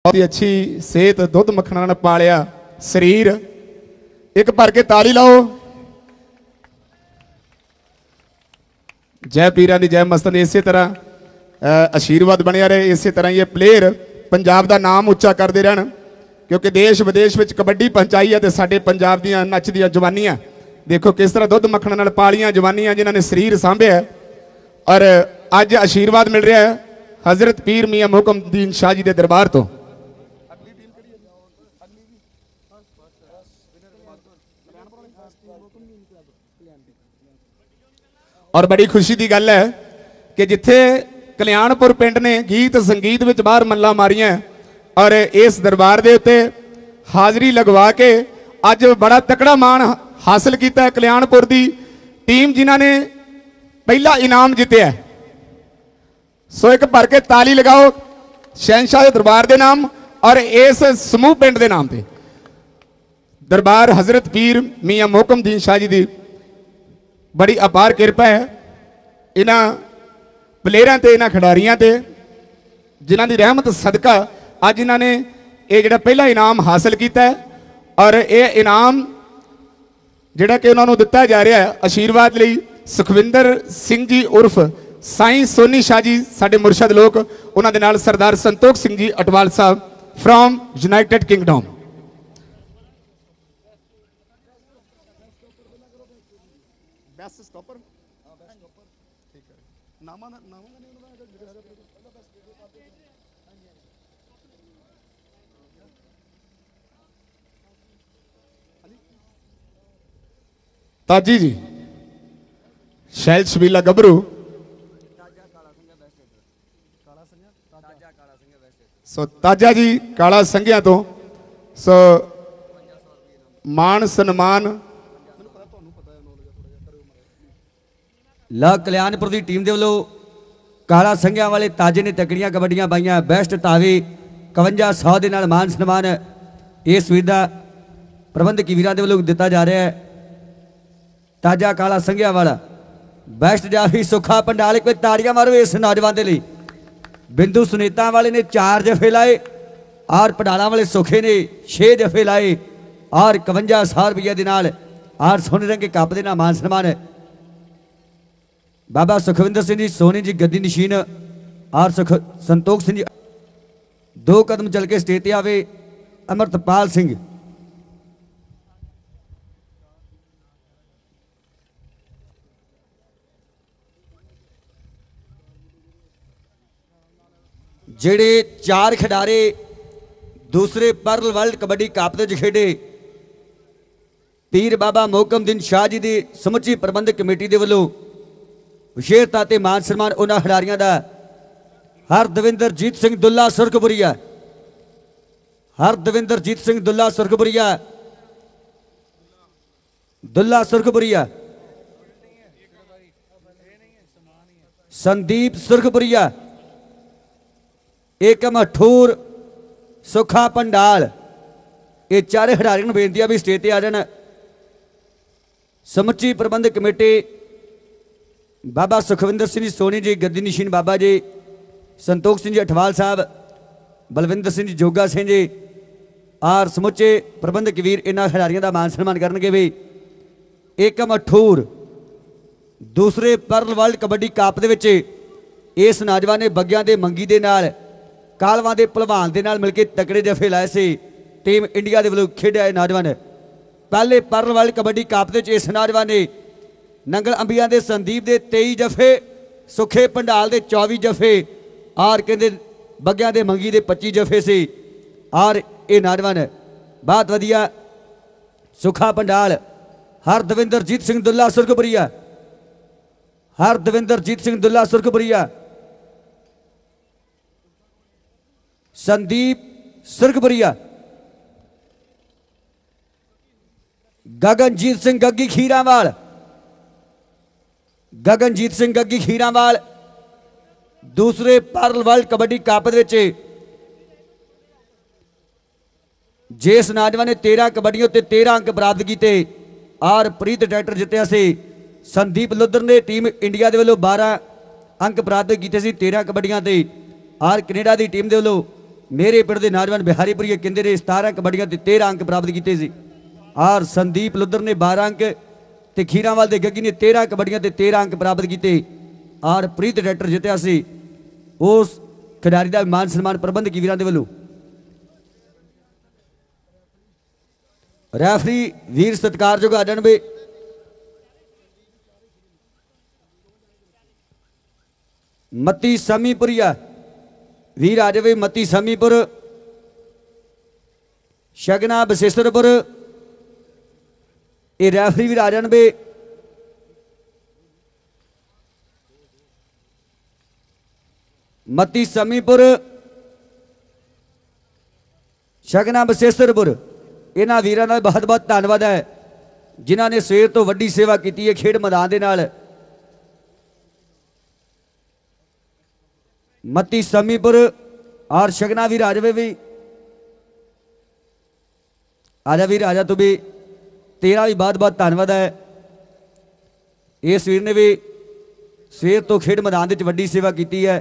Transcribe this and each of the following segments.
बहुत ही अच्छी सेहत दुध मक्खना ने पालिया शरीर। एक भर के ताली लाओ। जय पीरां दी जय मस्तन। इस तरह आशीर्वाद बनिया रहे, इस तरह ये प्लेयर पंजाब का नाम उच्चा करते रहन, क्योंकि देश विदेश में कबड्डी पहुँचाई है। तो साडे पंजाब दियां नचदियां जवानियां देखो किस तरह दुध मक्खना नाल पालियां जवानियां जिन्होंने शरीर सांभिया है। और अज आशीर्वाद मिल रहा है हजरत पीर मियाँ मोहकमदीन शाह जी के दरबार तो। और बड़ी खुशी की गल है कि जिथे कल्याणपुर पिंड ने गीत संगीत विच बाहर मल्ला मारियां और इस दरबार के उत्ते हाज़री लगवा के अज बड़ा तकड़ा मान हासिल किया है कल्याणपुर की टीम जिन्हों ने पहला इनाम जितया। सो एक भर के ताली लगाओ शहनशाह के दरबार के नाम और इस समूह पिंड के नाम से। दरबार हजरत पीर मियाँ मोहकमदीन शाह जी की बड़ी अपार किरपा है इन्हां प्लेयरां ते इन्हां खिडारियां ते जिन्हां दी रहमत सदका अज इन्हां ने ये जिहड़ा पहला इनाम हासिल किया है। और ये इनाम जिहड़ा कि उन्होंने दिता जा रहा है आशीर्वाद लई सुखविंदर सिंह जी उर्फ साईं सोनी शाह जी साडे मुरशद लोक, उन्हां दे नाल सरदार संतोख सिंह जी अटवाल साहब फ्रॉम यूनाइटेड किंगडम। ताजी जी शैल छबीला गबरू सो ताजा जी काला संघिया तो सो मान सन्मान ला कल्याणपुर की टीम के वालों काला संघिया वाले ताजे ने तकड़ियां कबड्डियां पाइया। बेस्ट तावी 5100 के नाल मान सन्मान इस वीर का प्रबंधक वीरां के वालों दिता जा रहा है। ताजा काला संघिया वाला बेस्ट जाफी सुखा पंडाल कोई ताड़ियां मारो इस नौजवान के लिए। बिंदु सुनीता वाले ने 4 जफे लाए और पंडाला वाले सुखे ने 6 जफे लाए और 5100 रुपये के नाल और सोने रंग के कप के नाल मान सन्मान। बाबा सुखविंदर सिंह जी सोनी जी गद्दी नशीन और संतोख सिंह जी 2 कदम चल के स्टेज पर आवे। अमृतपाल सिंह जेड़े 4 खिडारे दूसरे पर्ल वर्ल्ड कबड्डी कप के खेडे पीर बाबा मोहकमदीन शाह जी की समुची प्रबंधक कमेटी के वालों विशेषता ते मान सन्मान उन्होंने खिडारियों का। हरदविंदरजीत सिंह दुल्ला सुरखपुरिया, हरदविंदरजीत सिंह दुल्ला सुरखपुरिया, दुल्ला सुरखपुरिया, संदीप सुरखपुरिया, एकम अठूर सुखा पंडाल। ये 4 खिडारियों को बेनती है भी स्टेज पर आ जाना। समुची प्रबंधक कमेटी बाबा सुखविंदर सिंह जी सोनी जी गद्दी नशीन बाबा जी, संतोख सिंह जी अठवाल साहब, बलविंदर सिंह जी जोगा सिंह जी और समुचे प्रबंधक वीर इन्होंने खिडारियों का मान सन्मान करेंगे भी। एकम अठूर दूसरे पर्ल वर्ल्ड कबड्डी कप के इस नौजवान ने बग्गियां के मंगी के नाल कालवां के भलवान के नाल मिलकर तकड़े जफे लाए से टीम इंडिया के वालों खेड़ा है नौजवान। पहले पर्ल वर्ल्ड कबड्डी कप के इस नौजवान ने नंगल अंबिया के संदीप के 23 जफे, सुखे पंडाल के 24 जफे और कहते बग्गियां के मंगी के 25 जफे से। और ये नौजवान बहुत वधिया सुखा पंडाल हरदविंदरजीत सिंह दुल्ला सुरखपुरिया, हरदविंदरजीत सिंह दुल्ला सुरखपुरिया, संदीप सुरखपुरिया, गगनजीत सिंह गग्गी खीरावाल, गगनजीत सिंह गग्गी खीरावाल दूसरे पर्ल वर्ल्ड कबड्डी कप जिस नौजवान ने 13 कबड्डियों ते 13 अंक प्राप्त किए और प्रीत ट्रैक्टर जितया से। संदीप लुधर ने टीम इंडिया के वालों 12 अंक प्राप्त किए 13 कबड्डियां ते और कनेडा की टीम के वालों मेरे पिंड के नौजवान बिहारीपुर कहते ने 17 कबड्डियां 13 अंक प्राप्त किए सी। और संदीप लुद्धर ने 12 अंक ते खीरावाल के गग्गी ने 13 कबड्डियां 13 अंक प्राप्त किए। और प्रीत ट्रैक्टर जितया सी उस खिडारी का मान सन्मान प्रबंधक वीरां दे वल्लों। रैफरी वीर सत्कारयोग आ जाए मती समीपुरिया वीर आ जाए। मती समीपुर शगना बसेसरपुर ये रैफरी वीर आ जाए। मती समीपुर शगना बसेसरपुर इन्हां वीरां दा बहुत बहुत धन्यवाद है जिन्होंने सवेर तो वड्डी सेवा की है खेड मैदान दे नाल। मती समीपुर और शगना वीर आ जाए भी आजा वीर आजा तू भी तेरा भी बहुत बहुत धन्यवाद है। इस वीर ने भी सवेर तो खेड मैदान में वड्डी सेवा की है।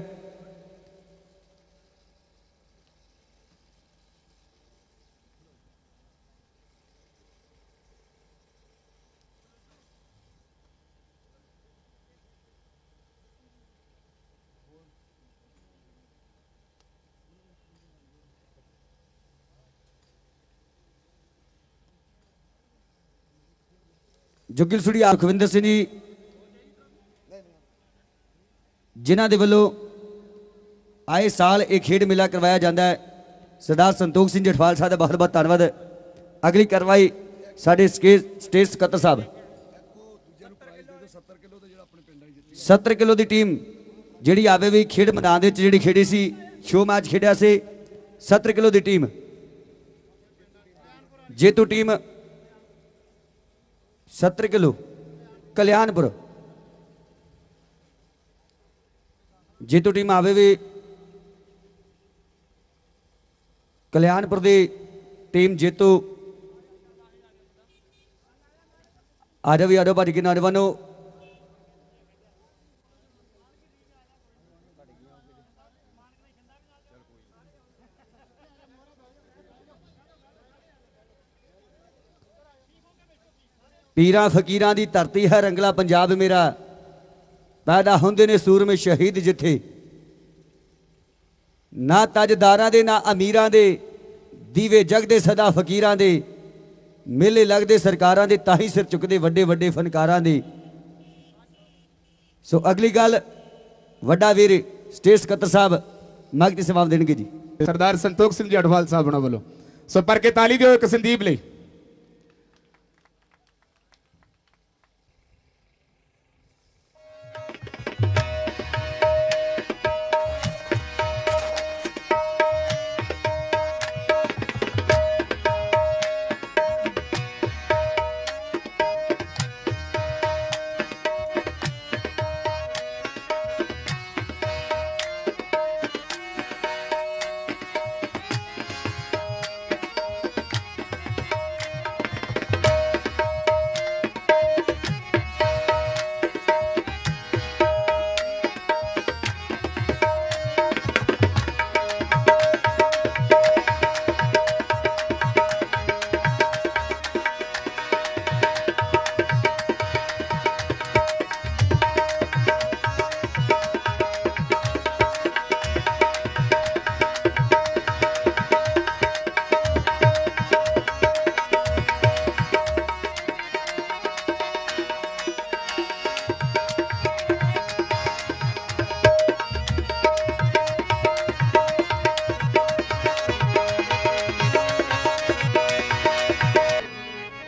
जुगिल सुड़ी सुखविंदर सिंह जी जिन्हों के वलों आए साल एक खेड मेला करवाया जाता है। सरदार संतोख सिंह जठवाल साहब का बहुत बहुत धन्यवाद। अगली कार्रवाई साढ़े स्टेज सकत्तर साहब 70 किलो की टीम जी आवे भी खेड मैदान जी खेड़ी सी शो मैच खेड़ा से 70 किलो की टीम जेतू टीम 70 किलो कल्याणपुर जेतू टीम आवे भी कल्याणपुर की टीम जेतू आ जाओ भी आ जाओ भाजी के नौजवानों। पीरा फकीरां दी धरती है रंगला पंजाब मेरा पैदा होंदे ने सूरमे शहीद जिथे ना ताजदारां दे ना अमीरां दे दीवे जगदे सदा फकीरां दे मेले लगदे सरकारां दे ताही सिर चुकदे वड्डे वड्डे फनकारां दे। सो अगली गल वड्डा वीर स्टेज सकत्तर साहब मग की जवाब देंगे जी सरदार संतोख सिंह जी अठवाल साहब उन्होंने वालों। सो पर के ताली दियो एक संदीप ले।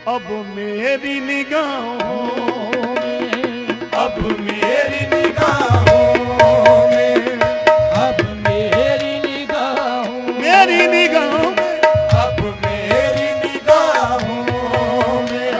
अब मेरी निगाहों में, अब मेरी निगाहों में, अब मेरी निगाहों, मेरी निगाहों में, अब मेरी निगाहों में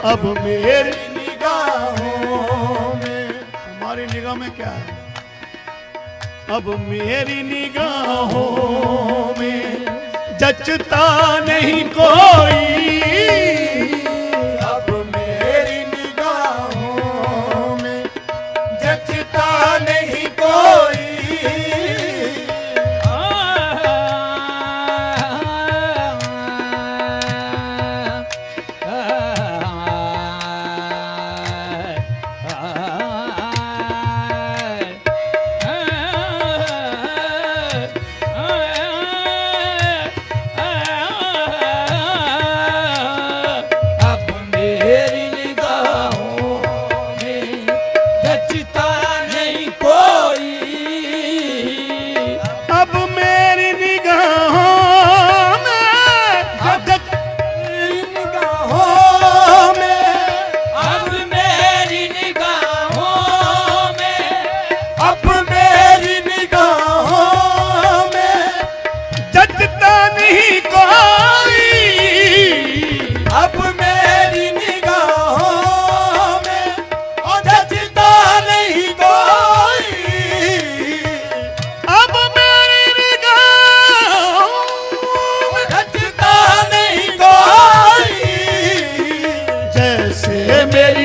अब मेरी निगाहों में, हमारी निगाह में क्या है? अब मेरी निगाहों में जचता नहीं कोई, अब मेरी निगाहों में जचता नहीं कोई।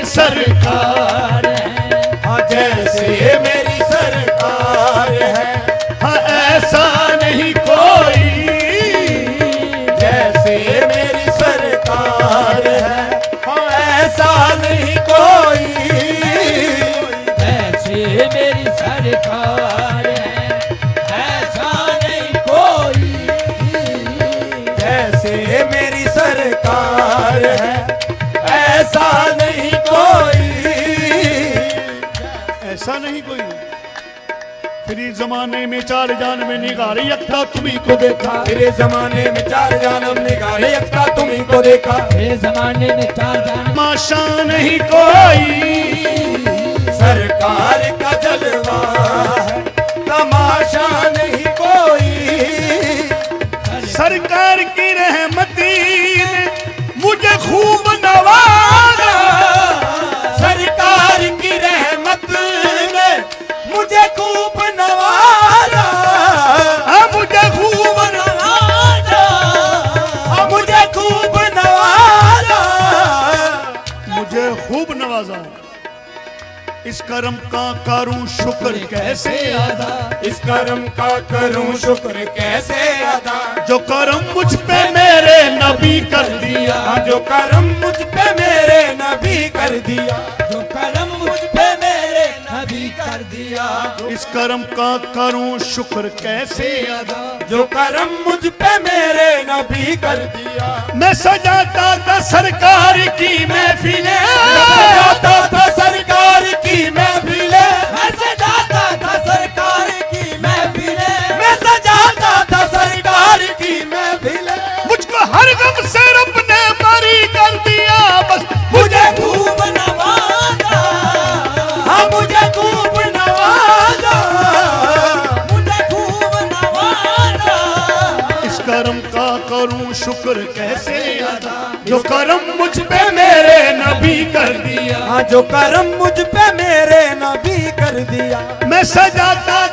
सरकार है, हाँ जैसे मेरी सरकार है, हाँ ऐसा नहीं कोई, जैसे मेरी सरकार है, हाँ ऐसा नहीं कोई, जैसे मेरी सरकार है ऐसा नहीं कोई, जैसे मेरी सरकार है ऐसा नहीं कोई, ऐसा नहीं कोई। फिर इस जमाने में 4 जान में निगारे यकता तुम्ही को देखा, तेरे जमाने में 4 जानम निगारे यकता तुम्ही को देखा, मेरे जमाने में 4 जान तमाशा नहीं कोई, सरकार का जलवा है तमाशा नहीं कोई। सरकार की रहमती ने मुझे खूब नवाजा, सरकार की रहमत ने मुझे खूब नवाजा, मुझे खूब नवाजा, मुझे खूब नवाजा, मुझे खूब नवाजा। इस करम का करूं शुक्र कैसे अदा, इस करम का करूं शुक्र कैसे अदा, जो करम मुझ पे मेरे नबी कर दिया, जो करम मुझ पे मेरे नबी कर दिया, जो करम मुझ पे मेरे नबी कर दिया, इस करम का करूं शुक्र कैसे अदा, जो करम मुझ पे मेरे नबी कर दिया। मैं सजाता था सरकार की महफिलें, सजाता था सरकार की महफिलें, मैं सजाता था सरकार की महफिलें, मैं सजाता था सरकार की महफिलें, मुझको हर गम से रब ने बरी कर दिया, बस मुझे खूब नवाजा, हाँ मुझे खूब नवाजा, मुझे खूब नवाजा। इस करम का करूं शुक्र कैसे अदा, जो करम मुझ पे मेरे नबी कर दिया, हाँ जो करम मुझ पे मेरे नबी कर दिया। मैं सजाता